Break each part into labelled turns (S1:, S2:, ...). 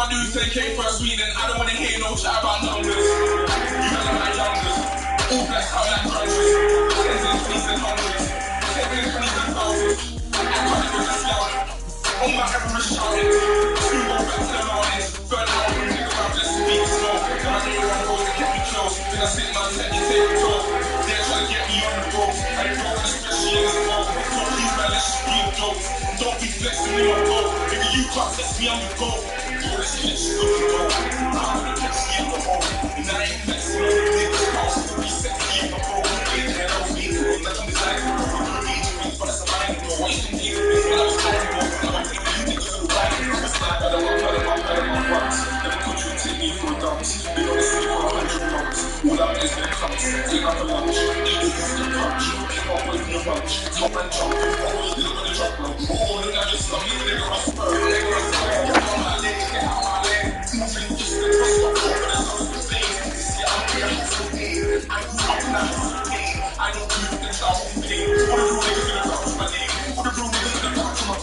S1: my news 10K first week, then I don't want to hear no chat about numbers. You know my youngers, all blessed out like hundreds. Tens and twenties and hundreds, tens and twenties and thousands. I can't even just yell. On my Everest shouting, soon go back to the mountains. Burn out, think about just being small. Then I know one goes to get me close. Then I sit my tent and take a talk. They're trying to get me on the road. I ain't broken, especially in this world. So please man, let's just be jokes. Don't be flexing with my goal. Nigga, you can't test me, I'm the goal. All this shit is good to go. I'm gonna flex me in the hole. And I ain't flexing on the niggas' house. Be sexy in the hole. Ain't the hell else me. Imagine this life. But that's a mind. What you can do is when I was born, I don't want my bucks. Never could you take me for a dance. Been on the street for 100 months. All I is when it comes. Take out the lunch. Eat the instant punch. Pick up with the bunch. Top and chop. Always did it with the drop room. All the niggas love me. Nigga must spur. Nigga must spur. Get on my leg. Get out my leg. Moving just the cross up. Over the house of things. This year I'm here. I'm so paid. I grew up in a house of pain. I don't do the child of pain. All the real niggas gonna touch my name. All the real niggas gonna touch my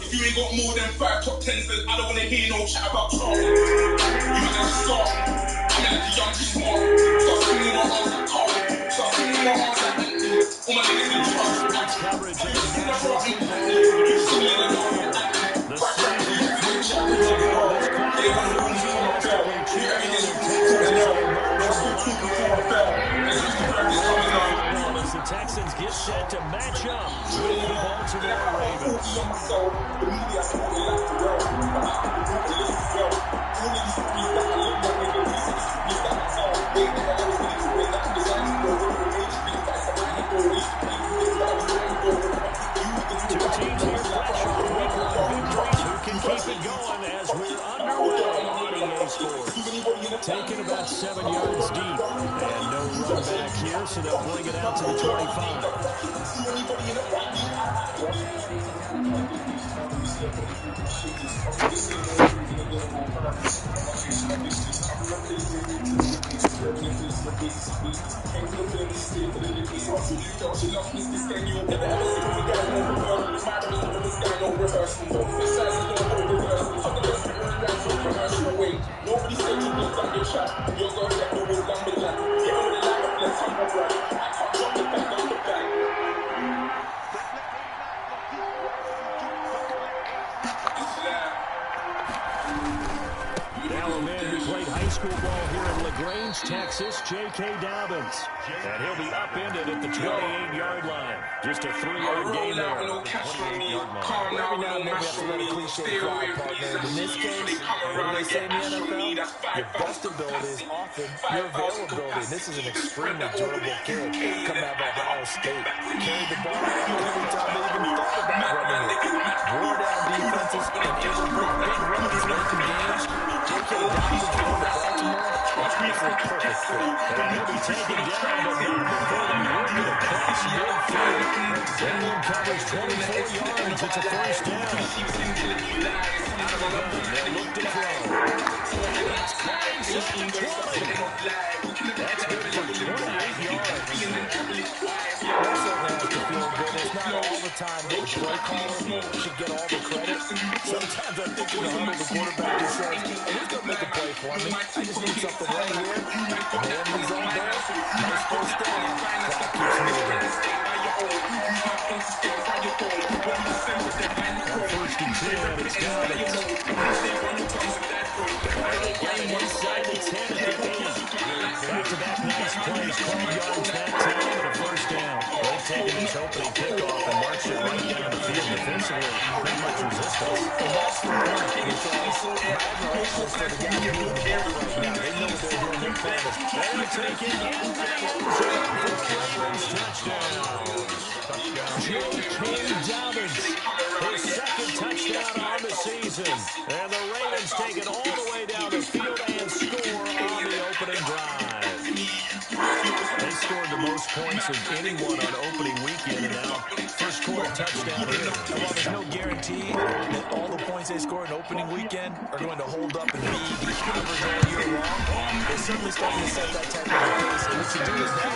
S1: If you ain't got more than 5 top 10s, then I don't wanna hear no chat about trouble. You might just start. I'm like the young smart. Start singing my arms like Carl. Start singing my arms like Anthony. All my niggas in trust.
S2: Coverage of
S1: You see that rock? You see me in the dark. Back back to you. Chat with your girl. They want to lose you on my bell. You everything you take to the hell. I'm still talking for my bell. There's just the practice coming on.
S2: as the Texans get set to match up with the Baltimore Ravens.
S1: The media support me like the world. But I can do the list as well. All of these things that I live on, nigga, these are the things that I tell. They the hell else need to win. That I'm designing to go with the age thing. That's how I go. Age thing. This what I was trying to go with.
S2: Two teams here fresh off week 1 victories who can keep it going as we're underway on EA Sports. Taking about 7 yards deep. And no run back here, so they'll bring it out to the 25.
S1: Nobody said you looked like your chat. You're going to get the whole lumberjack. Get on the line up, let's have a run. I can't drop the back on the back.
S2: Now a man who played high school ball here in LaGrange, Texas, J.K. Dobbins. And he'll be upended at the 28-yard line. Just a 3-yard gain there.
S1: No cash on me. Calm
S3: Every now
S1: down,
S3: and then we have to let a cliche fly, partner. In this case, when they say in the NFL, your best ability is often your availability. And this is an extremely durable kid coming out of Ohio State. Carried the ball every time they even thought about running it. Wore down defenses and able to bring big runs late in games. J.K. Dobbins going to Baltimore. That's a perfect fit.
S2: And he'll be taken down, but not before they work it across midfield. Denver covers 24 yards. It's a first down. They'll look to throw. That's caught inside the 20. That's good for 28 yards.
S3: Also has to feel good. It's not all the time that the play caller should get all the credit. Sometimes I think in the huddle, the quarterback just says, hey, who's going to make a play for me? I just need something right here. And the enemy's on there. Nice first down. Clock keeps moving.
S2: First and 10, it's Dobbins. Getting inside the 10 at the 8. Back-to-back nice plays, 12 yards that time, and a first down. They've taken this opening kickoff and marched it right down the field defensively. Not much resistance.
S3: And that's the point, because admiration for the guy who's in the ball right now. They know what they're doing. They're fans.
S2: They're taking in the end zone for Ravens touchdown. J.K. Dobbins, his second touchdown on the season. And the Ravens take it all the way down the field and score on the opening drive. They scored the most points of anyone on opening weekend, and now first quarter touchdown here.
S3: Well, there's no guarantee that all the points they score in opening weekend are going to hold up and be the average all year long. This certainly starting to set that type of a pace. And what you do with that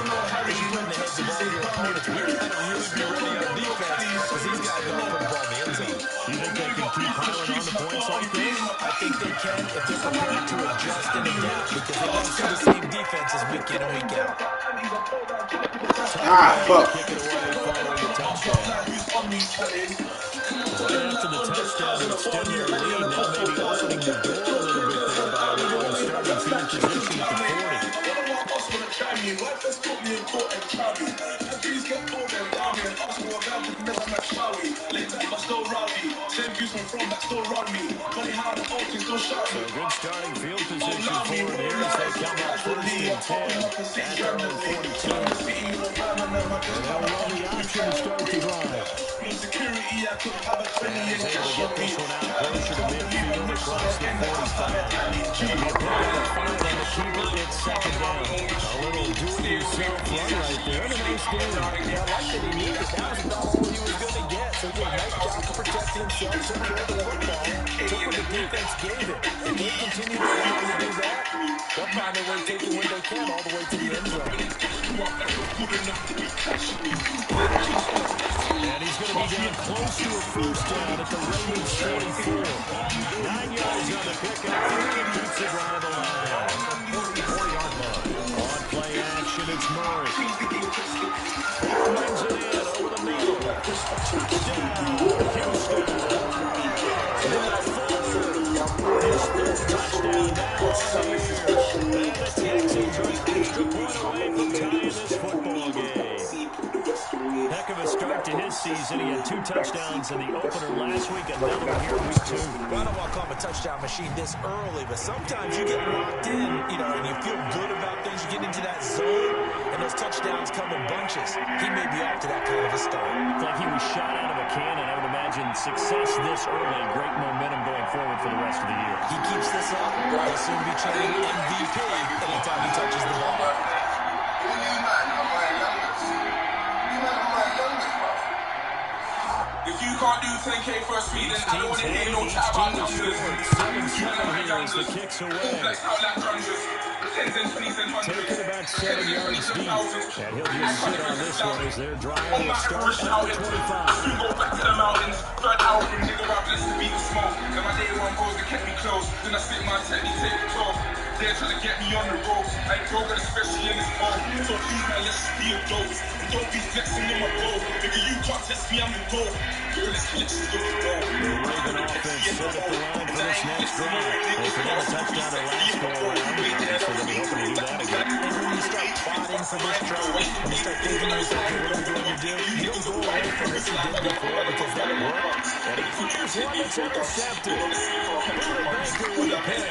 S3: is you put in the heads of all your opponents. We got to really be ready on defense because these guys know how to put the ball in the end zone.
S2: You think they can keep piling on the points like this?
S3: I think they can if they're prepared to adjust and adapt because they won't see the same defenses week in and week out.
S2: Fuck. Kick it away following the touchdown. Right after the touchdown to extend their lead, now maybe opening the door a little bit there by allowing starting field position at the 40. So good starting field position for him here as they come up first and 10 at their own 42. And they'll run the option to start the drive. And he's able to get this one out closer to midfield across the 45. It'll be a pickup of 5 on the keeper. It's second down. A little do-it-yourself run right there. And a nice game.
S3: Yeah, I like that he knew that that was about all he was going to get. So he did a nice job of protecting himself, took care of the football, took what the defense gave him. If they continue to allow him to do that, they'll find a way to take it when they can all the way to the end zone.
S2: And he's going to be down close to a first down at the Ravens 44. 9 yards on the pickup. Keeps the drive alive. 44-yard line. On play action, it's Murray. Brings it in over the middle. Touchdown, Houston. His third touchdown now on the year. And the Texans are an extra point away from tying this football game. Heck of a start to his season. He had 2 touchdowns in the opener last week, another one here week 2.
S3: I don't want to call him a touchdown machine this early, but sometimes you get locked in, and you feel good about things. You get into that zone, and those touchdowns come in bunches. He may be off to that kind of a start.
S2: It's like he was shot out of a cannon. I would imagine success this early, great momentum going forward for the rest of the year.
S3: He keeps this up, he'll soon be chanting MVP anytime he touches the ball.
S1: If you can't do 10K first week, then I don't want to hear no chat about numbers.
S2: 7-7 here as the kick's away. Taking about 7 yards deep. And he'll just sit on this one as their drive will start at the 25.
S1: You go back to the mountains, third hour from nigga rap, blessed to be the smoke. Then my day one goes to kept me close. Then I spit my technique, take it off. They're trying to get me on the ropes. I ain't broken, especially in this mode. So please, man, let's just be adults. And don't be flexing in my goal. Nigga, you can't test me, I'm the goal. Girl, this collection's good to go.
S2: The Raven offense set up the line for this next drive. They forgot a touchdown their last go around. So they'll be hoping to do that again.
S3: And when you start plotting for this drive, when you start thinking to yourself, what are we going to do? You don't go away from this you did before because that worked.
S2: And he fires one that's intercepted. Buda Baker with a pick.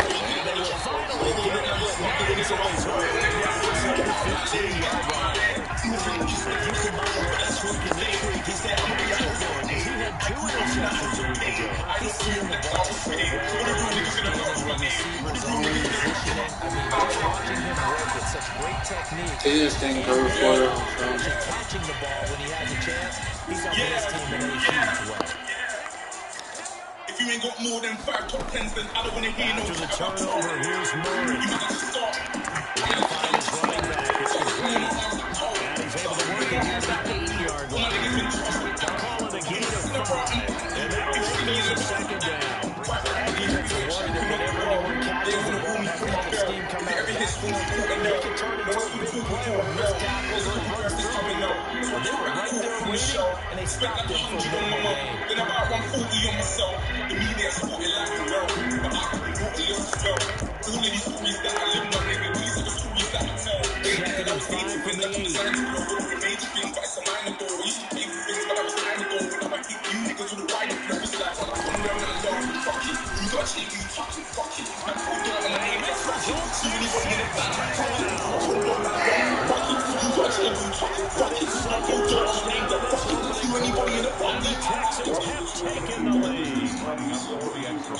S2: And they will finally get him with 9 yards at the 15-yard line. If you combine last week and this week, he's got a pretty good going because he had 2 interceptions a week ago.
S3: He's seeing the ball so well. Understanding the receivers on the positioning. I mean, just watching him work with such great technique.
S4: He just didn't go for it.
S3: Catching the ball when he has a chance, he's helping his team in a huge way.
S1: If you ain't got more than 5 top 10s, then I don't want to hear no
S2: After the
S1: chat about
S2: turnover, here's Murray.
S1: You got to start.
S2: He's going to find his running back. It's complete. And he's able to work it here to the 8-yard line. Call it a gain of 5. And that'll make it a second down.
S3: That defensive worry that whenever anyone catches the ball, has to have the scheme come out of that field, and they can turn into a big play with missed tackles or runs through people. So they were right there waiting, and they stopped them from winning the game.
S1: Then about 140 on myself. The media supported like the world. But I can be ruthless as well. All of these stories that I live, my nigga, these are the stories that I tell.
S2: Second and 5 from the 8.
S1: Major things, but it's a minor though. I used to big things, but I was trying to go. When I hit you niggas with a rider, it's like, I'm down and alone. Fuck it. You got shit, you talking, fuck it. I'm full down on my name, that's fuck it. See anybody in the back, fuck it. You got shit, you talking, fuck it. I'm full down on my name, that's fuck it. See anybody in the back,
S2: The Texans have taken the lead.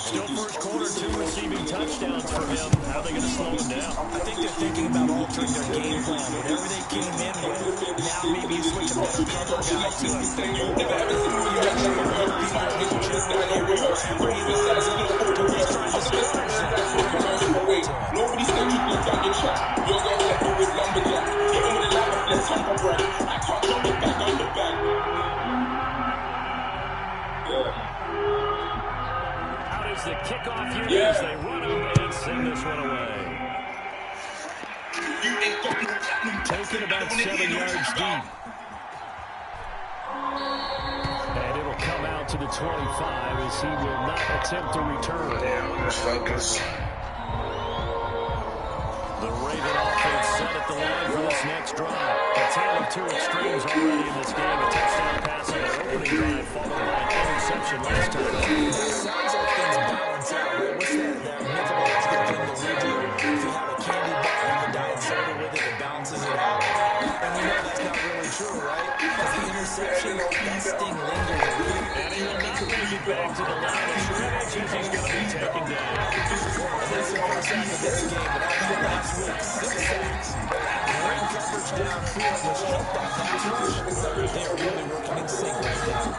S2: Still first quarter, 2 receiving touchdowns for him. How are they going to slow him down?
S3: I think they're thinking about altering their game plan. Whatever they came in with, now maybe you switch a better cover guy to him. Or you make sure you put people in his general area wherever he lines up to at least try to discourage them.
S1: Nobody said you can down your track. You're going to level with lumberjack. Hit him with a lamp, let's humble brag. I can't jump the back on the back.
S2: Out is the kickoff here as they run up and send this one away. Taken about 7 yards deep. And it'll come out to the 25 as he will not attempt to return.
S1: Let's focus.
S2: The Raven offense set at the line for this next drive. A tale of two extremes already in this game. A touchdown pass on their opening drive, followed by an interception last time.
S3: It sounds like things balance out, right? What's that mythological thing that we do? If you have a candy bar and the diet soda with it, it balances it out. And we know that's not really true, right? Because the interception, that sting lingers a little.
S2: And he will not make it back to the line of scrimmage as he's going to be taken down.
S3: And that's the first sack of this game, but after last week, 6 sacks. Great coverage downfield, which helped that pass rush. They're really working in sync right now.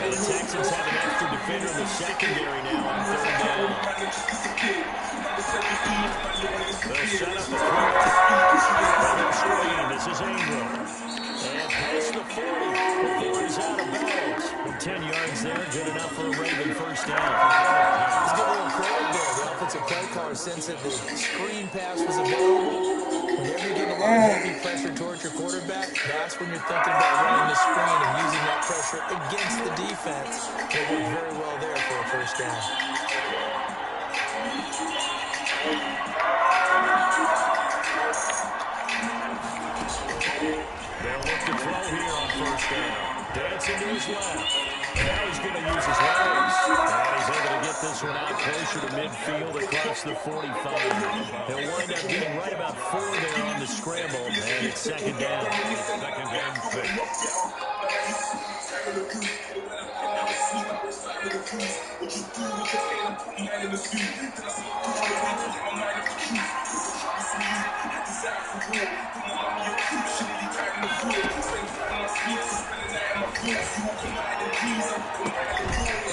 S2: And the Texans have an extra defender in the secondary now on third down. They'll set up the screen. This is Ingram. And past the 40 before he's out of bounds. 10 yards there, good enough for a Raven first down.
S3: Let's give a little credit there. The offensive play caller sense that the screen pass was available. Whenever you get a lot of heavy pressure towards your quarterback, that's when you're thinking about running the screen and using that pressure against the defense. It worked very well there for a first down.
S2: They'll look to throw here on first down. Dancing to his left. Now he's going to use his legs. And he's able to get this one out closer to midfield across the 45. He'll wind up getting right about 4 there on the scramble. And it's second down. Second down 6.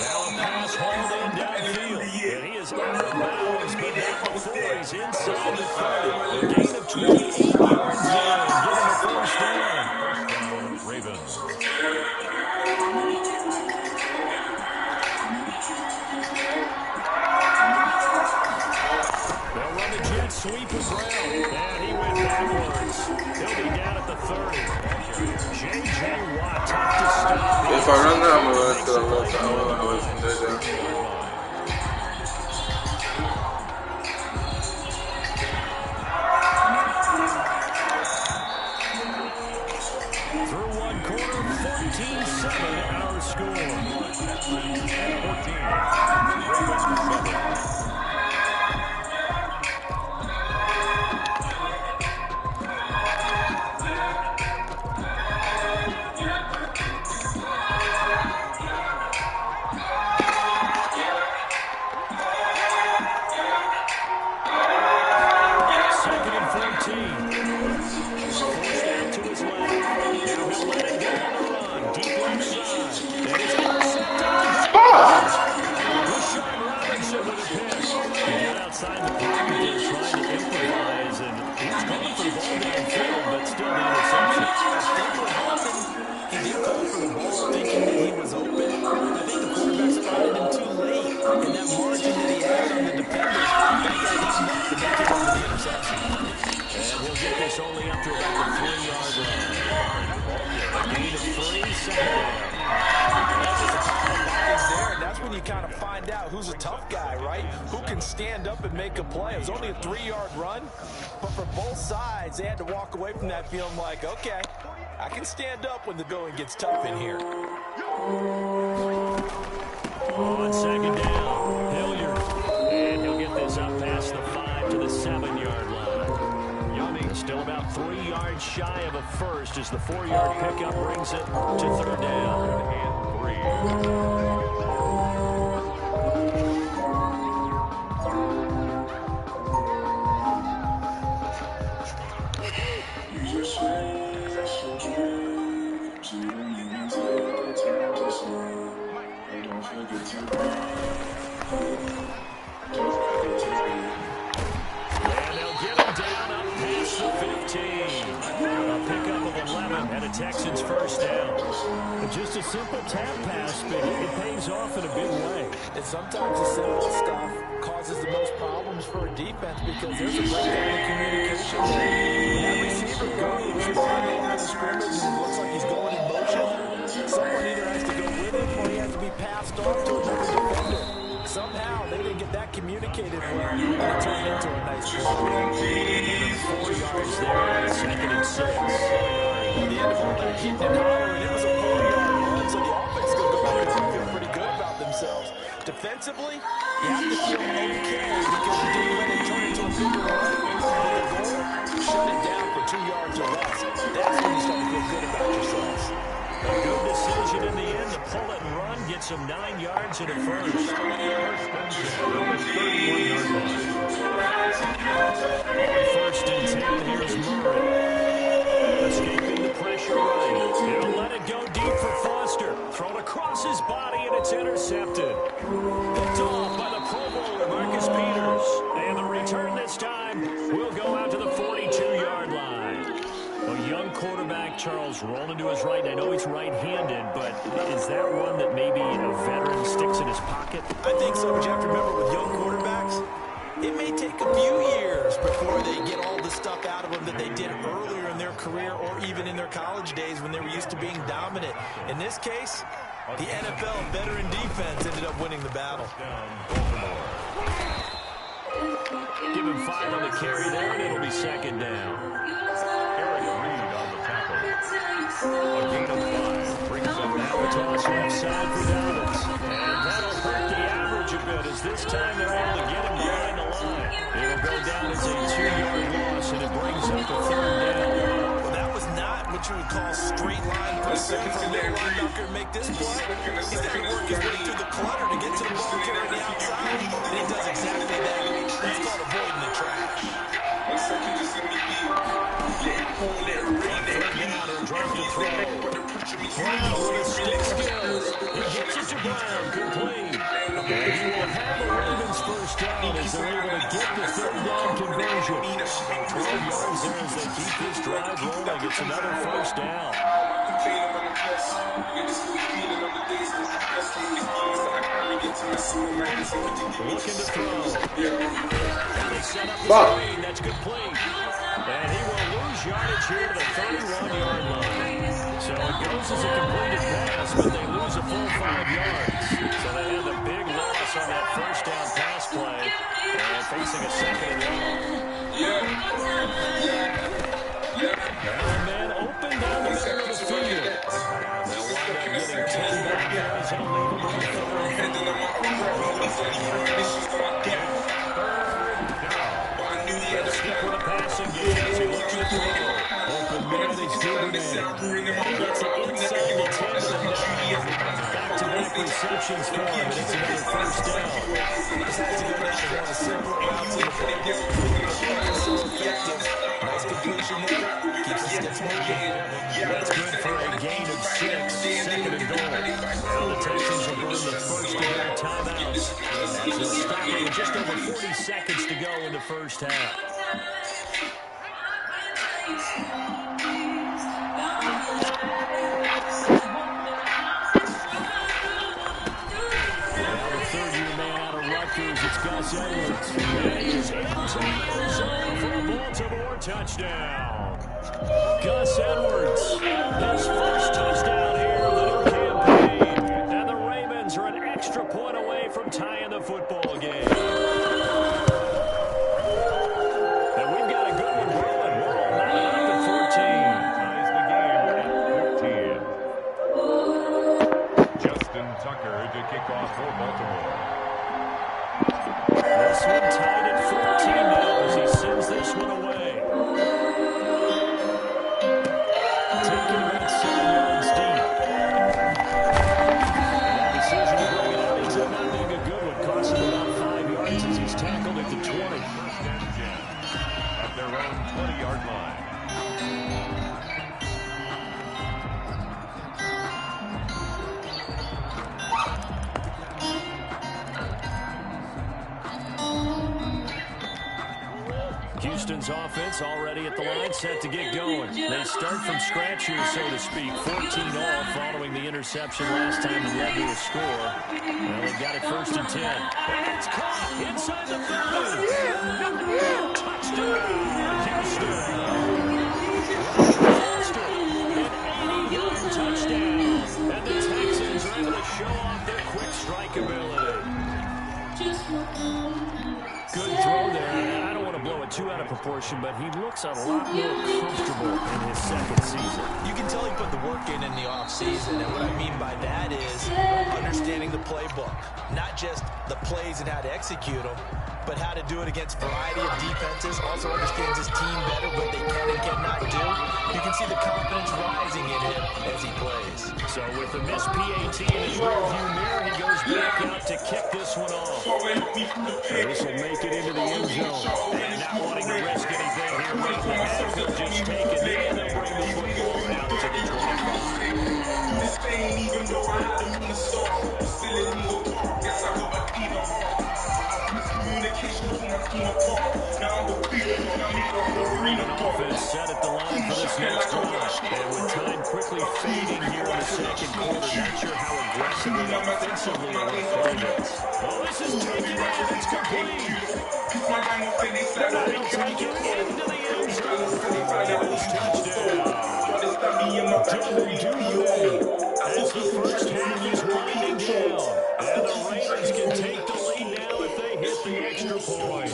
S2: Now a pass hauled in downfield. And he is out of bounds, but not before he's inside the 30. A gain of 28 yards there and getting a first down. First down, Ravens. They'll run the jet sweep with Brown. And he went backwards. He'll be down at the 30. J.J. Watt tough to stop.
S1: If I run that, I'm going to go away from there.
S2: Through one quarter, 14-7 our score. 14. Second and 14. Forced out to his left. Now he'll let it go on the run. Deep left side. And it's intercepted. Rashawn Robinson with a pick. He got outside the pocket there trying to improvise. And he was going for the ball downfield, but still the interception.
S3: I think what happened, he did go for the ball thinking that he was open. I think the quarterback spotted him too late. And that margin that he had on the defenders, that got eaten up to make it over the interception.
S2: And we'll get this only up to about the 3-yard line. A gain of 3, second down.
S3: That's just a couple of bodies there, and that's when you kind of find out who's a tough guy, right? Who can stand up and make a play. It was only a 3-yard run, but for both sides, they had to walk away from that feeling like, okay, I can stand up when the going gets tough in here.
S2: On second down, Hilliard. And he'll get this up past the 5 to the 7-yard line. Young Still about 3 yards shy of a first as the 4-yard pickup brings it to third down and 3. And they'll get him down up past the 15. A pickup of 11 and a Texans first down. Just a simple tap pass, but it pays off in a big way.
S3: And sometimes the simple stuff causes the most problems for a defense because there's a breakdown in communication. When that receiver goes behind the line of scrimmage and it looks like he's going in motion, someone either has to go with him or he has to be passed off to another defender. Somehow they didn't get that communicated well, and it turned into a nice play.
S2: 4 yards there on 2nd and 6.
S3: At the end of all that hitting and hollering, it was a 4-yard run, so the offense is going to go back and feel pretty good about themselves. Defensively, you have to feel okay because you didn't let it turn into a bigger run. But the goal, shut it down for 2 yards or less. That's when you start to feel good about yourselves.
S2: A good decision in the end to pull it and run, gets him 9 yards in a first. First and 10, here's Murray. Escaping the pressure right. He'll let it go deep for Foster. Thrown across his body, and it's intercepted. Picked off by the Pro Bowler, Marcus Peters. And the return this time will go out to the 42-yard line. A young quarterback, Charles, rolling to his right. I know he's right-handed, but is that one that maybe a veteran sticks in his pocket?
S3: I think so, but you have to remember with young quarterbacks, it may take a few years before they get all the stuff out of them that they did earlier in their career or even in their college days when they were used to being dominant. In this case, the NFL veteran defense ended up winning the battle.
S2: Give him 5 on the carry there, and it'll be second down. A gain of 5 brings up now the toss left side for Dobbins. And that'll hurt the average a bit as this time they're able to get him behind the line. It'll go down as a 2-yard loss, and it brings up a third down.
S3: Well, that was not what you would call straight line pursuit for a middle linebacker to make this play. He's got to work his way through the clutter to get to the ball carrier on the outside, and he does exactly that. That's called avoiding the trash.
S2: Dropped to throw. Brown with his stick skills. He gets it to Brown, complete. And he will have the Ravens first down as they're able to get the third down conversion. 12 yards there as they keep this drive rolling. It's another first down. Looking to throw. And they set up the screen. That's complete. And he will lose yardage here to the 31-yard line. So it goes as a completed pass, but they lose a full 5 yards. So they have a big loss on that first down pass play. And facing a second and long. And then open down the middle of the field. They'll wind up getting 10 back yards and leave them on the third. Stick with the passing game as he looks to throw. Open man, he's driven in. Gets it inside the 10 to the 9. Back-to-back receptions for him, and it's another first down.
S3: This has to go down to one of the simpler routes in the football. So effective. Nice completion there. Keeps the sticks moving.
S2: That's good for a gain of 6. Second and goal. Now the Texans will burn the first of their timeouts. As they'll stop it with just over 40 seconds to go in the first half. It's Gus Edwards. And he's into the end zone for a Baltimore touchdown. Gus Edwards, his first touchdown here of the new campaign. And the Ravens are an extra point away from tying the football game. And we've got a good one brewing. We're all knotted up at 14.
S4: Ties the game at 14. Justin Tucker to kick off for Baltimore.
S2: This one tied at 14 now as he sends this one away.
S4: their own 20-yard line.
S2: Houston's offense already at the line, set to get going. They start from scratch here, so to speak. 14-all following the interception last time that led to a score. Well, they've got it 1st and 10. And it's caught inside the 30. Touchdown, Houston. Foster, an 80-yard touchdown. And the Texans are able to show off their quick strike ability. Good throw there. I don't want to blow it too out of proportion, but he looks a lot more comfortable in his second season.
S3: You can tell he put the work in the offseason, and what I mean by that is understanding the playbook. Not just the plays and how to execute them, but how to do it against a variety of defenses. Also understands his team better, what they can and cannot do. You can see the confidence rising in him as he plays.
S2: So with the missed PAT in his rearview mirror, he goes back out to kick this one off. This will make it into the end zone. And not wanting to risk anything here late in the half, he'll just take it in and bring the football out to the 25.
S1: This ain't even though I had him in the start. Still in the park, guess I got a Peter heart. Miscommunication from my team apart. Now I'm the big one, I'm in the arena bar.
S2: Offense set at the line for this next drive. And with time quickly fading here in the second quarter, not sure how aggressively offensively they'll play this. Oh, this is taken out. It's complete. They'll take it into the end zone for the Raiders touchdown. As the first half is winding down, and the Raiders can take the lead now if they hit the extra point.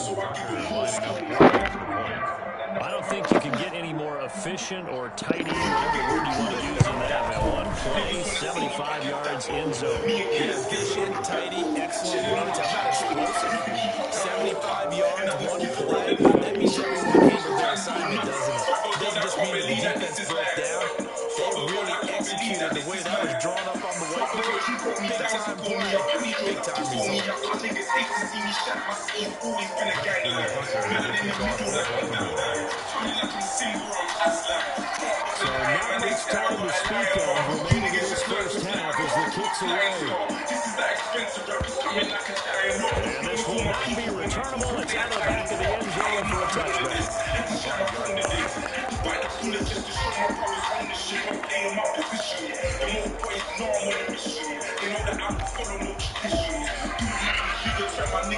S2: I don't think you can get any more efficient or tidy, whatever word you want to use in that. One play, 75 yards in zone.
S3: Efficient, tidy, excellent runs. How about explosive? 75 yards, one play. That means everyone came to their assignment, doesn't it? It doesn't just mean that the defense broke down. They really executed the way that was drawn up on the whiteboard. Big time play, big time result.
S2: So not much time to speak of remaining in this first half as the kick's away. And this will not be returnable. It's out of the back of the end zone for a touchback.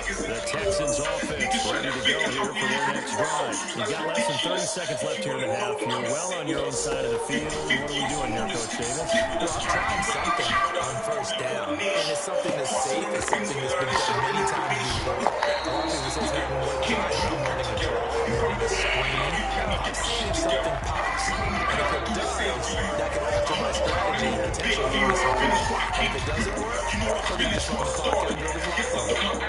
S2: The Texans offense ready to go here for their next drive. You've got less than 30 seconds left here in the half. You're well on your own side of the field. What are we doing here, Coach Davis?
S3: Well, I'm trying something on first down. And it's something that's safe. It's something that's been done many times before. A lot of people say having one drive. I'm running a draw. I'm running a screen. I'm seeing if something pops. And if it does, that could alter my strategy and potentially give me something. And if it doesn't work, he'll be just run the clock out and go to the locker room.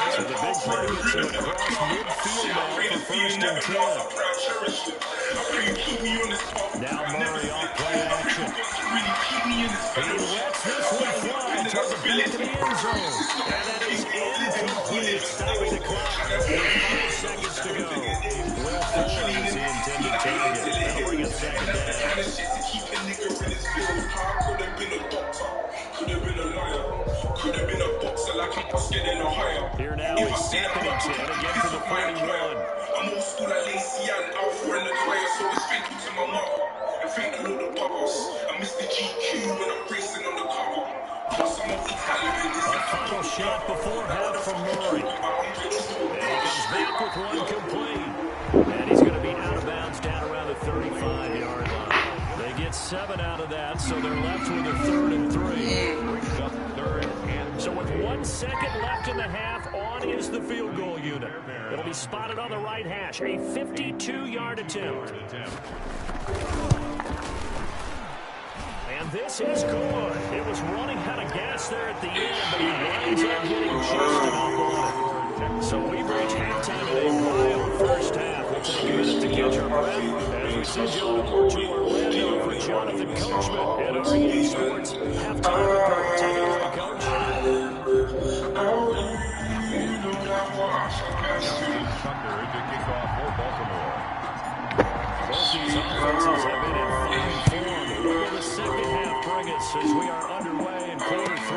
S2: So the big play gets him across midfield now for 1st and 10. Now Murray off play action. He lets this one fly toward the back of the end zone. And that is incomplete, stopping the clock with 5 seconds to go. Will Fuller is the intended target. That'll bring up 2nd down. Here now is 2nd and 10, again for the 41.
S1: I'm old school like Lacey and Alpha and the Toya, so it's thank you to my mother. And thank the Lord above us. I miss the GQ when I'm racing on the cover. Plus I'm Italian.
S2: A final shot before half from Murray. And he comes back with one complete. And he's going to be out of bounds down around the 35-yard line. They get 7 out of that, so they're left with a 3rd and 3. So with 1 second left in the half, on is the field goal unit. It'll be spotted on the right hash, a 52-yard attempt. And this is good. It was running out of gas there at the end, but he winds up getting just enough on it. So we've reached halftime in a wild first half. message on over to Orlando for Jonathan Coachman and our EA Sports halftime report. Take it away, Coach.
S4: Thunder to kick off for Baltimore.
S2: Both these offenses have been in fine form. What will the second half bring us as we are underway in quarter 3?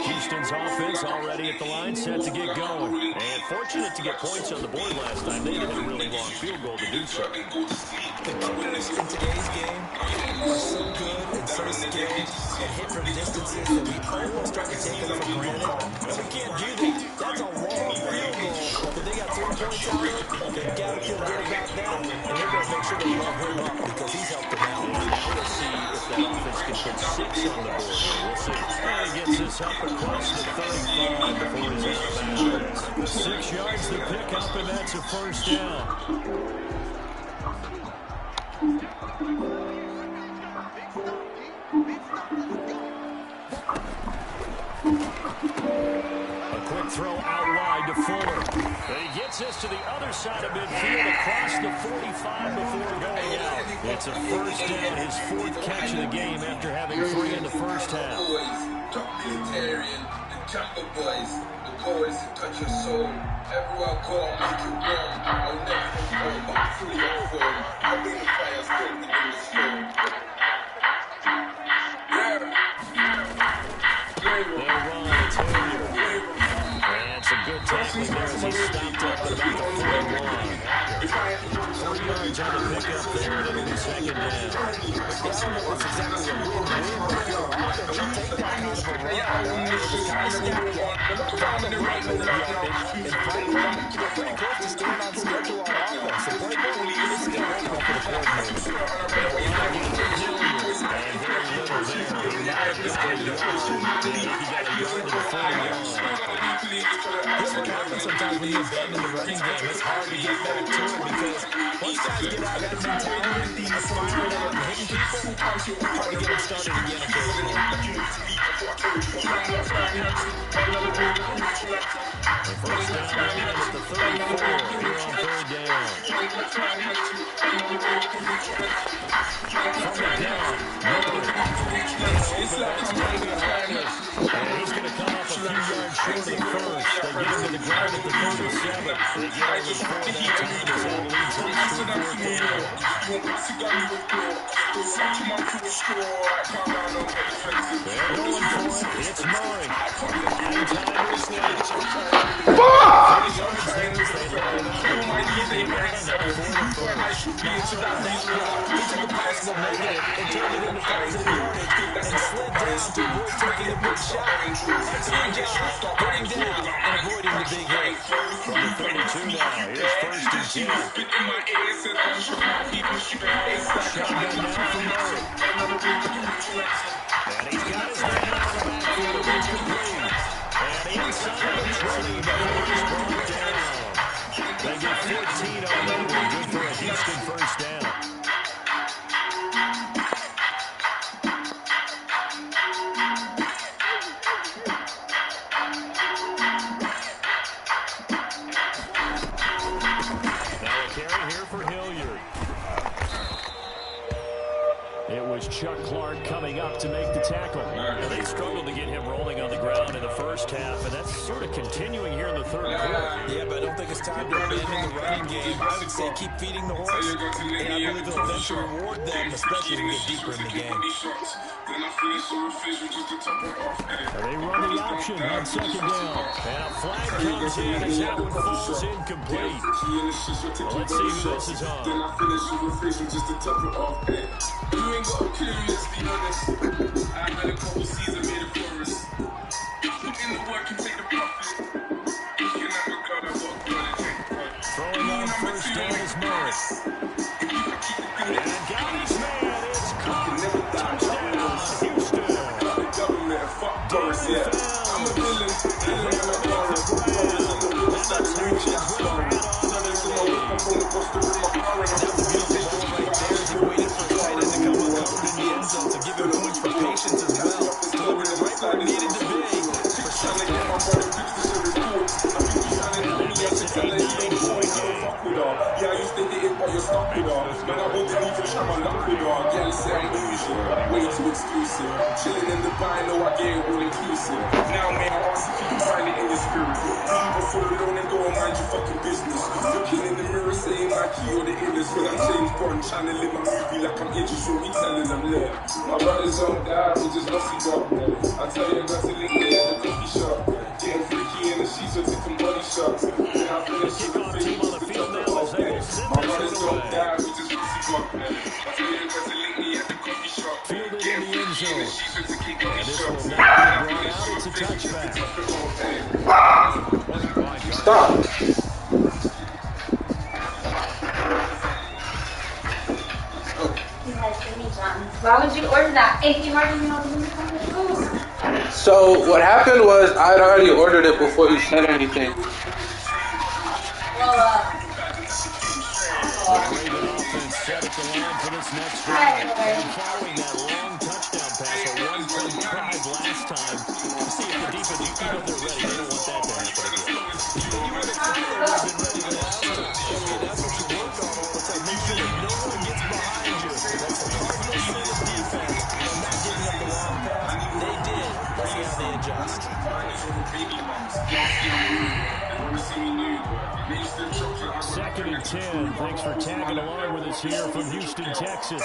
S2: Houston's offense already at the line, set to get going. And fortunate to get points on the board last time. They needed a really long field goal to do so.
S3: The kickers in today's game are so good and so skilled and hit from distances that we almost start to take them for granted. And we can't do that. That's a long field goal. But they got 3 points out of it. They've got to feel good about that. And they're going to make sure they love him up because he's helped them out.
S2: And now we'll see if that offense can put 6 on the board here. We'll see. And he gets this up across the 35 before he's out of bounds. 6 yards to pick up, and that's a first down. A quick throw out wide to Fuller. And he gets this to the other side of midfield across the 45 before going out. It's a first down, his 4th catch of the game after having 3 in the first half.
S1: The Jungle Boys, the boys that touch your soul. Everywhere I go, I'll make it warm. I'll never conform, but I'm fully on form. I'll bring the fire, still in the storm.
S2: They run, it's Hilliard. And some good tackling there as he stopped up at about the 41. 4 yards on the pickup there, and it'll be second down.
S3: It's exactly a win-win. If you're offense, you take that kind of a run. It's kind of stacked up. Found the right of the yardage. And frankly, you're pretty close to staying on schedule on offense. So play more. This is going to work out for the coordinator.
S2: And very little there. He might have got a yard. He got a yard to the 41.
S3: This is what happens sometimes when you abandon the running game. It's hard to get back to it because once guys get out of that mentality, aspiring and hitting people, hard to get them started again occasionally.
S2: The first down line at the 34 here on 3rd down. From the gun, and he's going to come up a few yards short of the first. They get him to the ground at the 37. They get over the 4 that time as that leads us to 4th They're going for it. It's Murray. And time is left. 30 yards there as they line up.
S3: He took a possible negative and turned it into positive yardage and slid down to avoid taking a big shot. Excellent job getting down and avoiding the big hit.
S2: From the 32 now, here's 1st and 10. Shotgun now from Murray. And he's got his man out of the backfield. It's complete. And inside the 20 before he's brought down. They get 14 on that one. Good for a Houston first down. Now a carry here for Hilliard. It was Chuck Clark coming up to make the tackle. And they struggled to get him rolling on the ground in the first half, and that's sort of continuing here in the 3rd quarter.
S3: Yeah, but I don't think it's time to abandon the running game. I would say keep feeding the horse, and I believe it'll eventually reward them, especially as we get deeper in the game.
S2: And they run the option on 2nd down. And a flag comes in as that one falls incomplete. Well, let's see who this is on.
S1: You ain't got a clue, let's be honest. I had a couple seasons made a forest. Put in the work and take the profit. You can have a girl that's got good.
S2: Throwing on 1st down is Murray. And got his man. It's caught. Touchdown, Houston.
S1: Government and fuck Doris, yeah.
S2: And here underneath the grab. And the Texans will add on to their lead.
S3: That was a beautiful ball right there as he waited for his tight end to come uncovered in the end zone. So give him points for patience as well. Delivered it right where it needed to be for 6 points.
S2: And that makes it a 9-point game.
S1: Yeah, I used to hit it, but you're stuck with her. Man, I wouldn't even try my luck with her. Girl say I'm bougie, way too exclusive. Chilling in the vine, know I get it all inclusive. Now, man, I ask if you can find it in your spirit. Leave before alone and go and mind your fucking business. Looking in the mirror, saying my key or the illest. When I'm James Bond, trying to live my movie like I'm Idris, so me telling them, look, my brothers don't die, we just lost it up. I tell you, I got to link me at the coffee shop. Getting freaky in the sheets, or taking body shots. Then I finish with the
S2: Kickoff team on the field now as they will send
S1: my
S2: this
S1: brothers
S2: one
S1: don't
S2: away.
S1: die, we just lost it up. I tell you, I got to link me at the coffee shop.
S2: Fielded in the end zone. And this will
S1: Shots.
S2: not be brought out. It's a touchback.
S1: Stop.
S5: Why would you order that if you already know the food?
S6: So what happened was I'd already ordered it before you said anything.
S2: Raven offense set at the line for this next drive. And following that long touchdown pass, a one-point drive last time. You see if the defense, you know they're ready. They don't want that to happen again.
S3: And you would have thought they would have been ready the last time. I mean, that's what you work on all the time. Make sure that no one gets behind you. That's the cardinal sin of defense. Not giving up the long pass. They did. Let's see how they adjust.
S2: Second and 10. Thanks for tagging along with us here from Houston, Texas.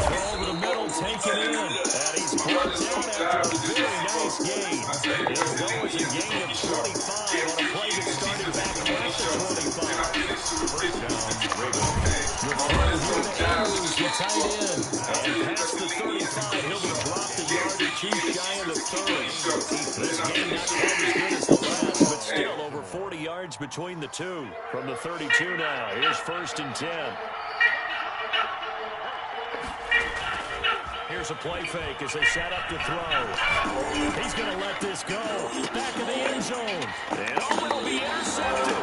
S2: Throw over the middle, taken in. And he's brought down after a very nice gain. It'll go as a gain of 25 on a play that started back at the 25. First down, Raven. The throw here to Andrews, the tight end. And past the 35, he'll be dropped a yard or two shy of the 30. This game not quite as good as the last, but still over 40 yards between the two. From the 32 now, here's first and 10. Here's a play fake as they set up to throw. He's going to let this go. Back of the end zone. And it'll be intercepted.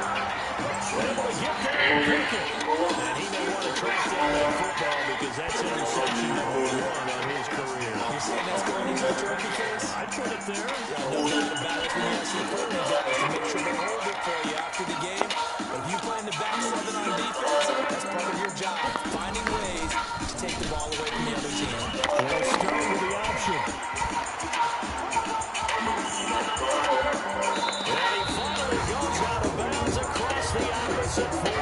S2: Able to get there and pick it. And he may want to track down that football because that's interception number 1 on his career.
S3: You're saying that's going into a trophy case?
S2: I'd put it there.
S3: Yeah, no doubt about it. From the actual football guys to make sure they hold it for you after the game. But if you play in the back 7 on defense, that's part of your job. Finding ways to take the ball away from the other team.
S2: They'll start with the option. And he finally goes out of bounds across the opposite 40.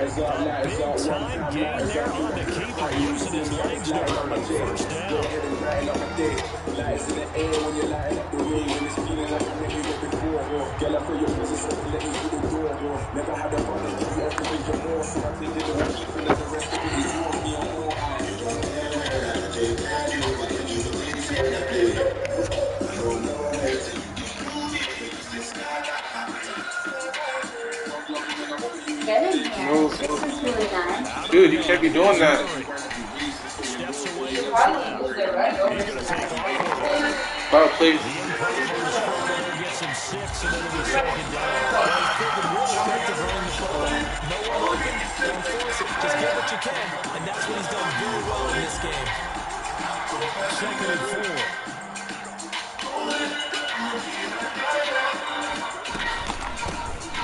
S2: Big time gain there on the keeper, using his legs to earn a first down.
S1: Lights in the air when you're lighting up the room, and it's feeling like I'm never here before. Girl, I feel your presence, so let me through the door. Never had a body, give you everything and more. So I think it will keep it as the rest of it is more. Me and more.
S5: Get in here. This is really nice.
S6: Dude, you can't be doing that.
S2: Steps away
S5: You
S2: to
S5: probably
S2: throw.
S5: moved it right over.
S2: He's going to take off.
S6: Bro, please.
S2: The encouragement scramble there gets him 6, and then it'll be second down. He's proven really effective running the football.
S3: No one open, don't force it. Just get what you can. And that's what he's done very well in this game.
S2: Second and 4.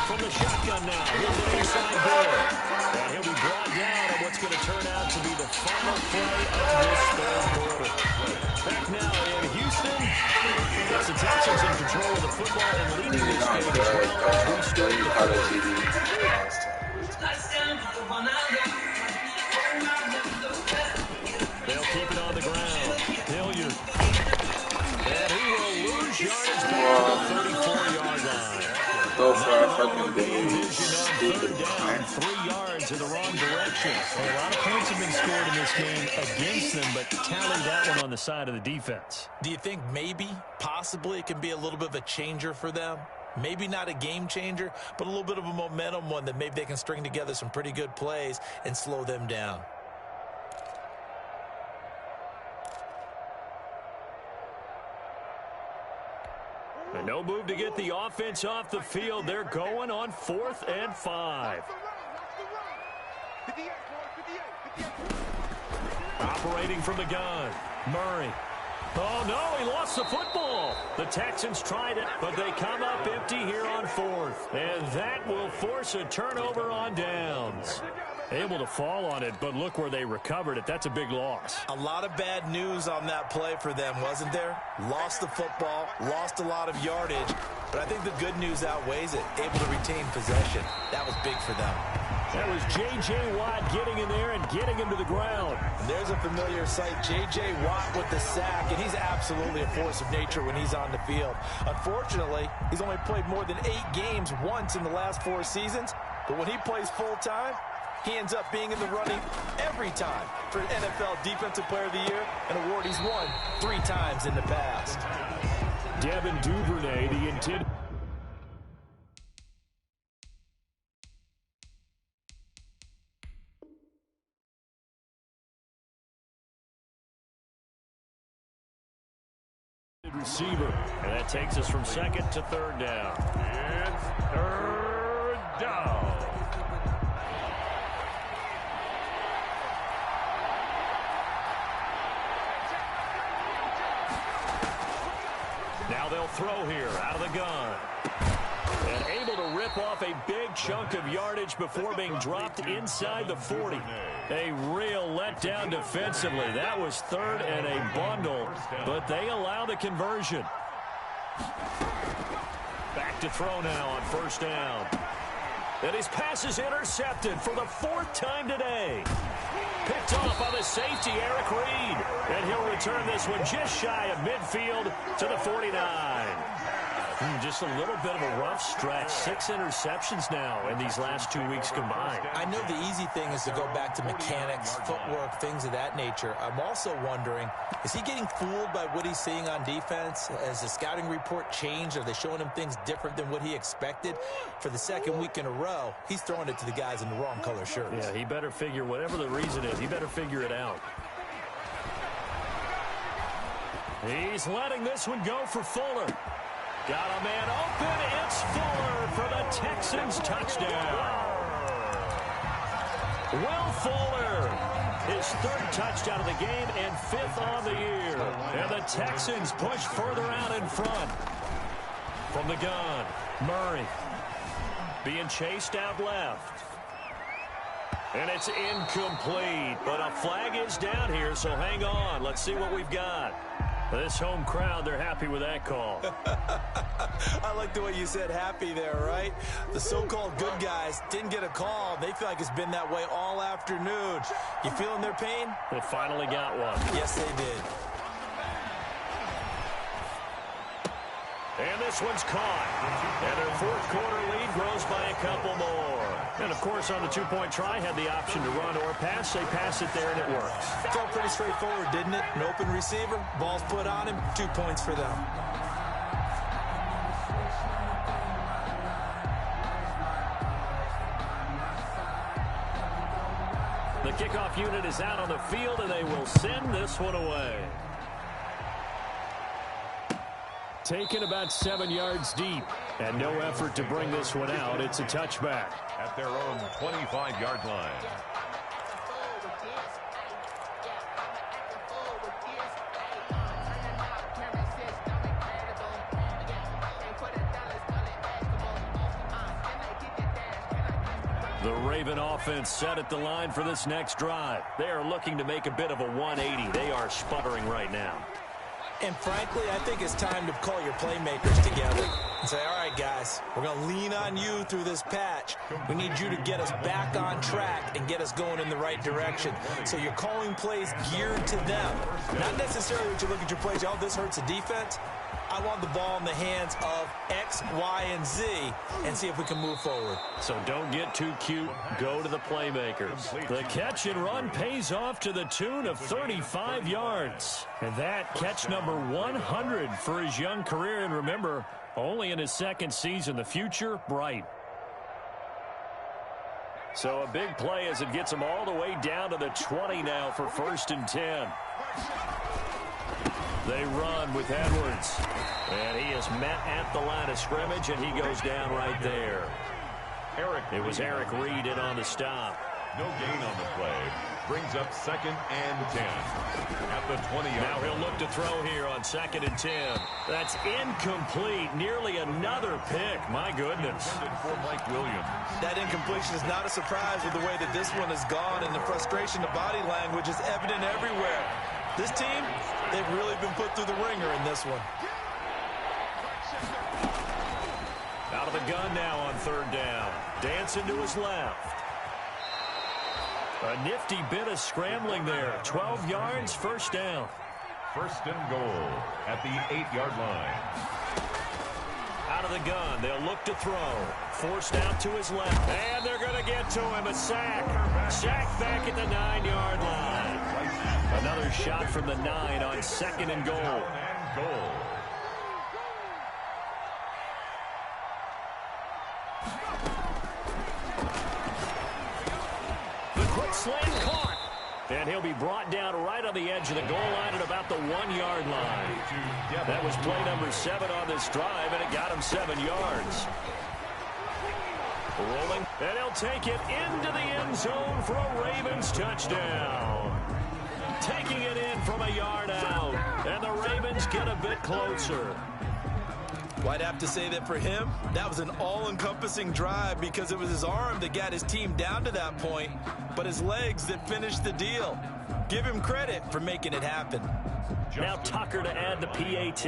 S2: From the shotgun now, here's an inside ball. And he'll be brought down on what's going to turn out to be the final play of this third quarter. Back now in Houston, it's the Texans in control of the football and leading this game as well as we start the third. They'll keep it on the ground. Hilliard. And he will lose yardage back to the 34-yard line.
S6: Go for a fucking
S2: Vision
S6: game.
S2: on third down, 3 yards in the wrong direction. Well, a lot of points have been scored in this game against them, but tally that one on the side of the defense.
S3: Do you think maybe, possibly, it can be a little bit of a changer for them? Maybe not a game changer, but a little bit of a momentum one that maybe they can string together some pretty good plays and slow them down.
S2: And no move to get the offense off the field. They're going on 4th and 5. Operating from the gun, Murray. Oh, no, he lost the football. The Texans tried it, but they come up empty here on 4th. And that will force a turnover on downs. Able to fall on it, but look where they recovered it. That's a big loss.
S3: A lot of bad news on that play for them, wasn't there? Lost the football, lost a lot of yardage, but I think the good news outweighs it. Able to retain possession. That was big for them.
S2: That was J.J. Watt getting in there and getting him to the ground.
S3: And there's a familiar sight, J.J. Watt with the sack, and he's absolutely a force of nature when he's on the field. Unfortunately, he's only played more than 8 games once in the last 4 seasons, but when he plays full-time, he ends up being in the running every time for NFL Defensive Player of the Year, an award he's won 3 times in the past.
S2: Devin Duvernay, the intended receiver. And that takes us from 2nd to 3rd down.
S4: It's 3rd down.
S2: Now they'll throw here out of the gun. And able to rip off a big chunk of yardage before being dropped inside the 40. A real letdown defensively. That was 3rd and a bundle, but they allow the conversion. Back to throw now on 1st down. And his pass is intercepted for the 4th time today. Picked off by the safety, Eric Reed. And he'll return this one just shy of midfield to the 49. Just a little bit of a rough stretch. 6 interceptions now in these last 2 weeks combined.
S3: I know the easy thing is to go back to mechanics, footwork, things of that nature. I'm also wondering, is he getting fooled by what he's seeing on defense? Has the scouting report changed? Are they showing him things different than what he expected? For the 2nd week in a row, he's throwing it to the guys in the wrong color shirts.
S2: Yeah, he better figure, whatever the reason is, he better figure it out. He's letting this one go for Fuller. Got a man open. It's Fuller for the Texans touchdown. Will Fuller, his 3rd touchdown of the game and 5th on the year. And the Texans push further out in front. From the gun, Murray being chased out left. And it's incomplete, but a flag is down here, so hang on. Let's see what we've got. This home crowd, they're happy with that call.
S3: I like the way you said happy there, right? The so-called good guys didn't get a call. They feel like it's been that way all afternoon. You feeling their pain?
S2: They finally got one.
S3: Yes, they did.
S2: And this one's caught. And their 4th quarter lead grows by a couple more. And, of course, on the 2-point try, had the option to run or pass. They pass it there, and it works.
S3: Felt pretty straightforward, didn't it? An open receiver, ball's put on him, 2 points for them.
S2: The kickoff unit is out on the field, and they will send this one away. Taken about 7 yards deep, and no effort to bring this one out. It's a touchback.
S4: At their own 25-yard line.
S2: The Raven offense set at the line for this next drive. They are looking to make a bit of a 180. They are sputtering right now.
S3: And frankly, I think it's time to call your playmakers together and say, all right, guys, we're going to lean on you through this patch. We need you to get us back on track and get us going in the right direction. So you're calling plays geared to them. Not necessarily that you look at your plays, oh, this hurts the defense. I want the ball in the hands of X, Y, and Z and see if we can move forward.
S2: So don't get too cute. Go to the playmakers. The catch and run pays off to the tune of 35 yards. And that catch number 100 for his young career. And remember, only in his 2nd season. The future, bright. So a big play as it gets him all the way down to the 20 now for 1st and 10. They run with Edwards. And he is met at the line of scrimmage, and he goes down right there. It was Eric Reed in on the stop.
S4: No gain on the play. Brings up 2nd and 10. At the 20-yard.
S2: Now he'll look to throw here on 2nd and 10. That's incomplete. Nearly another pick. My goodness.
S4: For Mike Williams.
S3: That incompletion is not a surprise with the way that this one has gone, and the frustration of body language is evident everywhere. This team, they've really been put through the ringer in this one.
S2: Out of the gun now on 3rd down. Dancing to his left. A nifty bit of scrambling there. 12 yards, 1st down.
S4: 1st and goal at the 8-yard line.
S2: Out of the gun, they'll look to throw. Forced out to his left. And they're going to get to him. A sack. Sack back at the 9-yard line. Another shot from the 9 on 2nd and goal. Slant caught. And he'll be brought down right on the edge of the goal line at about the 1-yard line. That was play number 7 on this drive, and it got him 7 yards. Rolling, and he'll take it into the end zone for a Ravens touchdown. Taking it in from a yard out, and the Ravens get a bit closer.
S3: Well, I'd have to say that for him, that was an all-encompassing drive because it was his arm that got his team down to that point, but his legs that finished the deal. Give him credit for making it happen.
S2: Now Tucker to add the PAT.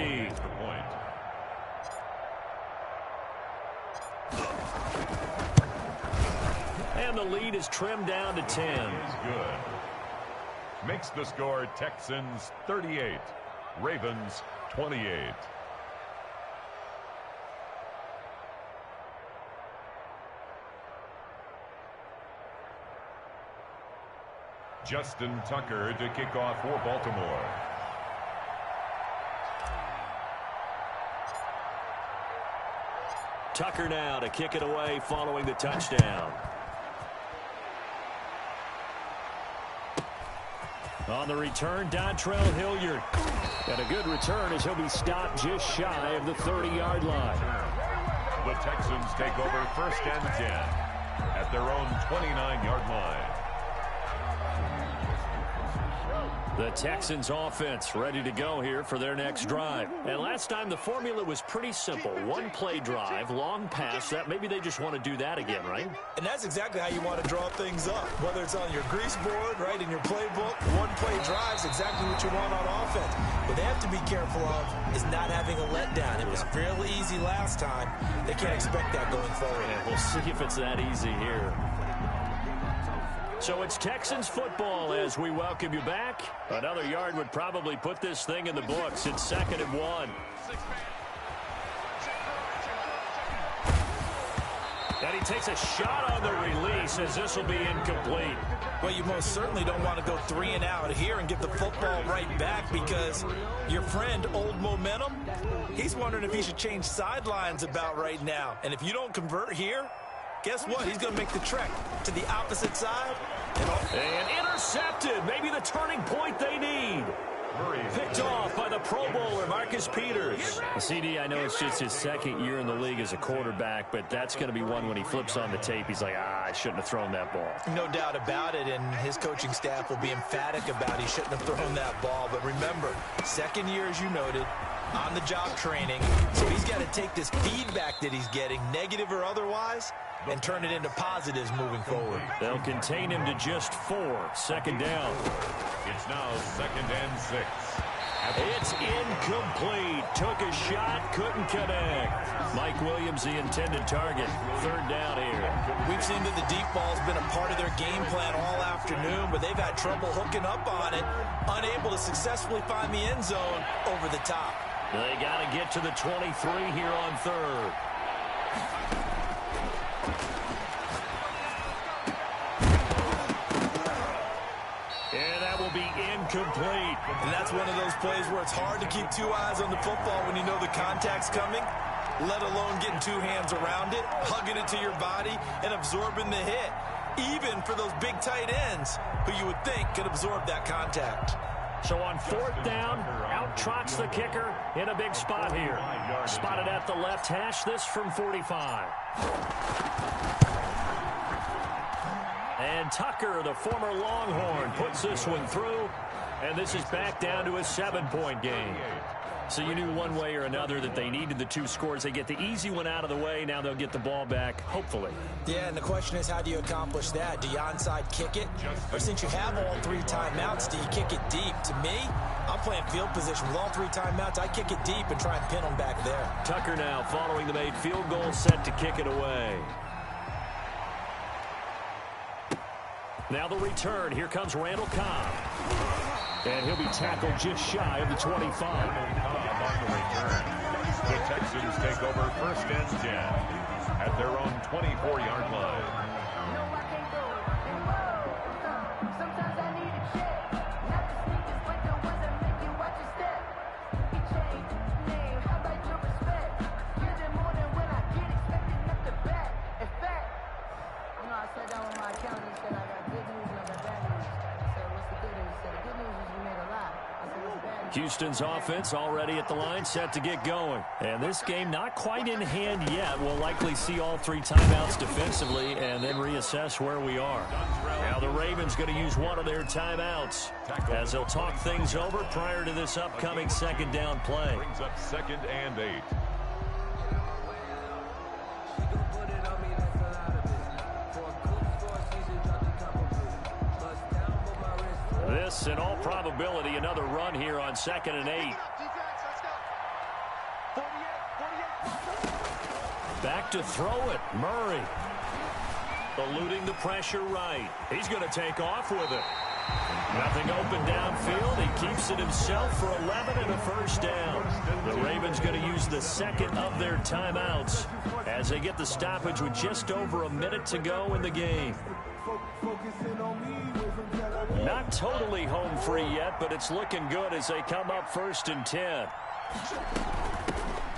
S2: And the lead is trimmed down to 10.
S4: Good. Makes the score Texans 38, Ravens 28. Justin Tucker to kick off for Baltimore.
S2: Tucker now to kick it away following the touchdown. On the return, Dontrell Hilliard. And a good return as he'll be stopped just shy of the 30-yard line.
S4: The Texans take over 1st and 10 at their own 29-yard line.
S2: The Texans offense ready to go here for their next drive. And last time the formula was pretty simple. 1-play drive, long pass. That maybe they just want to do that again, right?
S3: And that's exactly how you want to draw things up. Whether it's on your grease board, right, in your playbook, 1-play drive is exactly what you want on offense. What they have to be careful of is not having a letdown. It was fairly easy last time. They can't expect that going forward.
S2: And we'll see if it's that easy here. So it's Texans football as we welcome you back. Another yard would probably put this thing in the books. It's 2nd and 1. And he takes a shot on the release as this will be incomplete.
S3: Well, you most certainly don't want to go 3 and out here and get the football right back because your friend, Old Momentum, he's wondering if he should change sidelines about right now. And if you don't convert here, guess what? He's going to make the trek to the opposite side.
S2: And intercepted. Maybe the turning point they need. Picked off by the Pro Bowler, Marcus Peters. CD, I know it's just his 2nd year in the league as a quarterback, but that's going to be one when he flips on the tape. He's like, I shouldn't have thrown that ball.
S3: No doubt about it, and his coaching staff will be emphatic about he shouldn't have thrown that ball. But remember, 2nd year, as you noted, on-the-job training. So he's got to take this feedback that he's getting, negative or otherwise, and turn it into positives moving forward.
S2: They'll contain him to just 4. 2nd down.
S4: It's now 2nd and 6.
S2: It's incomplete. Took a shot, couldn't connect. Mike Williams, the intended target. 3rd down here.
S3: We've seen that the deep ball's been a part of their game plan all afternoon, but they've had trouble hooking up on it, unable to successfully find the end zone over the top.
S2: They got to get to the 23 here on 3rd. And that will be incomplete.
S3: And that's one of those plays where it's hard to keep 2 eyes on the football when you know the contact's coming, let alone getting 2 hands around it, hugging it to your body, and absorbing the hit, even for those big tight ends who you would think could absorb that contact.
S2: So on 4th down, out trots the kicker in a big spot here. Spotted at the left hash, this from 45. And Tucker, the former Longhorn, puts this one through. And this is back down to a 7-point game. So you knew one way or another that they needed the 2 scores. They get the easy one out of the way. Now they'll get the ball back, hopefully.
S3: Yeah, and the question is, how do you accomplish that? Do you onside kick it? Or since you have all 3 timeouts, do you kick it deep? To me, I'm playing field position with all 3 timeouts. I kick it deep and try and pin them back there.
S2: Tucker now following the made field goal, set to kick it away. Now the return. Here comes Randall Cobb. And he'll be tackled just shy of the 25.
S4: On the return. The Texans take over 1st and 10 at their own 24-yard line.
S2: Houston's offense already at the line, set to get going. And this game not quite in hand yet. We'll likely see all 3 timeouts defensively and then reassess where we are. Now the Ravens going to use one of their timeouts as they'll talk things over prior to this upcoming 2nd down play.
S4: Brings up 2nd and 8.
S2: This, in all probability, another run here on 2nd and 8. Back to throw it. Murray. Eluding the pressure right. He's going to take off with it. Nothing open downfield. He keeps it himself for 11 and a 1st down. The Ravens going to use the 2nd of their timeouts as they get the stoppage with just over a minute to go in the game. Not totally home free yet, but it's looking good as they come up 1st and 10.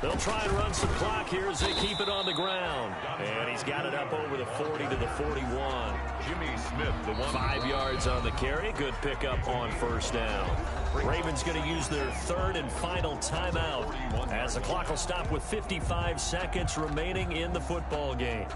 S2: They'll try and run some clock here as they keep it on the ground. And he's got it up over the 40 to the 41.
S4: Jimmy Smith, the 1.
S2: 5 yards on the carry. Good pickup on 1st down. Ravens going to use their 3rd and final timeout as the clock will stop with 55 seconds remaining in the football game.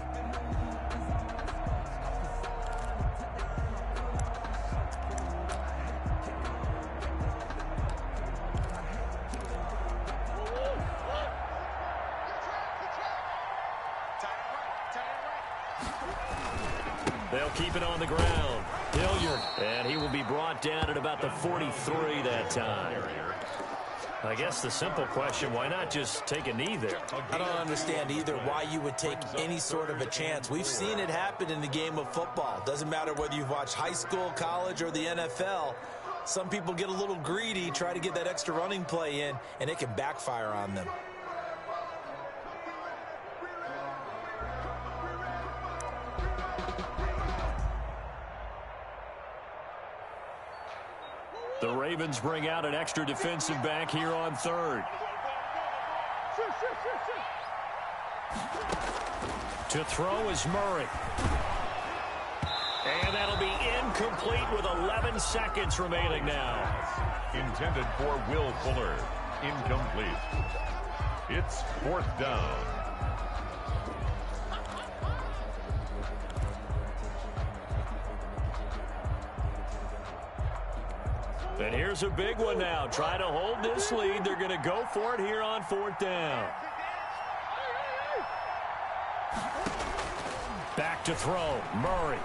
S2: They'll keep it on the ground. Hilliard, and he will be brought down at about the 43 that time. I guess the simple question, why not just take a knee there?
S3: I don't understand either why you would take any sort of a chance. We've seen it happen in the game of football. Doesn't matter whether you've watched high school, college, or the NFL. Some people get a little greedy, try to get that extra running play in, and it can backfire on them.
S2: The Ravens bring out an extra defensive back here on 3rd. To throw is Murray. And that'll be incomplete with 11 seconds remaining now.
S4: Intended for Will Fuller. Incomplete. It's 4th down.
S2: And here's a big one now. Try to hold this lead. They're going to go for it here on 4th down. Back to throw. Murray.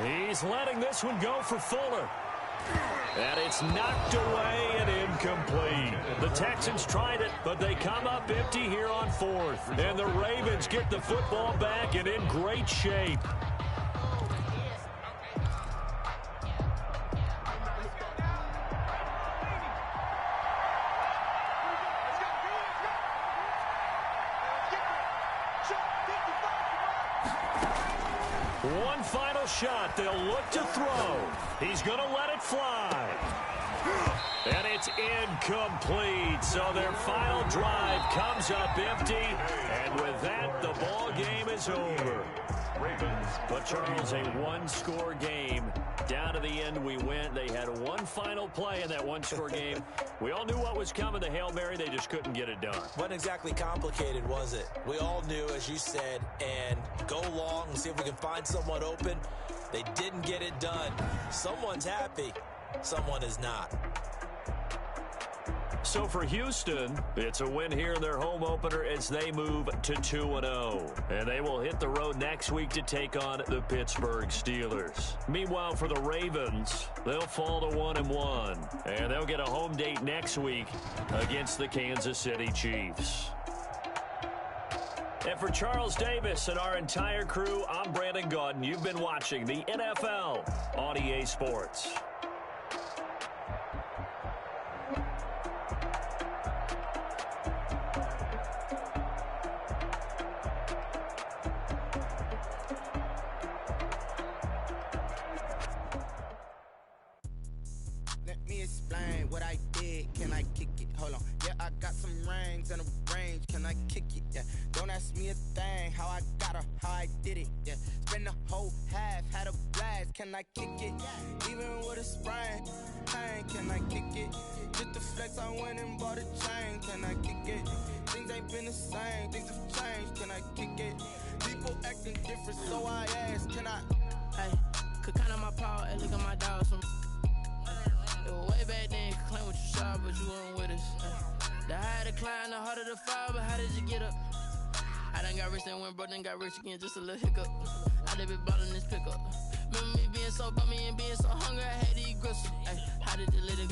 S2: He's letting this one go for Fuller. And it's knocked away and incomplete. The Texans tried it, but they come up empty here on 4th. And the Ravens get the football back and in great shape. One final shot. They'll look to throw. He's going to let it fly. And it's incomplete. So their final drive comes up empty. And with that, the ball game is over.
S4: Ravens.
S2: But Charles, a one-score game. Down to the end we went. They had one final play in that one-score game. We all knew what was coming. The Hail Mary, they just couldn't get it done.
S3: Wasn't exactly complicated, was it? We all knew, as you said, and go long and see if we can find someone open. They didn't get it done. Someone's happy. Someone is not.
S2: So for Houston, it's a win here in their home opener as they move to 2-0. And they will hit the road next week to take on the Pittsburgh Steelers. Meanwhile, for the Ravens, they'll fall to 1-1. And they'll get a home date next week against the Kansas City Chiefs. And for Charles Davis and our entire crew, I'm Brandon Gaudin. You've been watching the NFL on EA Sports.
S7: What I did, can I kick it? Hold on, yeah, I got some rings and a range, can I kick it? Yeah, don't ask me a thing, how I got her, how I did it. Yeah, spend the whole half, had a blast, can I kick it? Even with a sprain, pain, can I kick it? Just the flex, I went and bought a chain, can I kick it? Things ain't been the same, things have changed, can I kick it? People acting different, so I ask, can I?
S8: Hey, could count on my power and look at my dogs from. Way back then, you could claim what you saw, but you weren't with us. The higher the climb, the harder the fall, but how did you get up? I done got rich, then went broke, then got rich again, just a little hiccup. I done been ballin' this pickup. Remember me being so bummy and being so hungry, I had to eat gristle. Ay, how did the little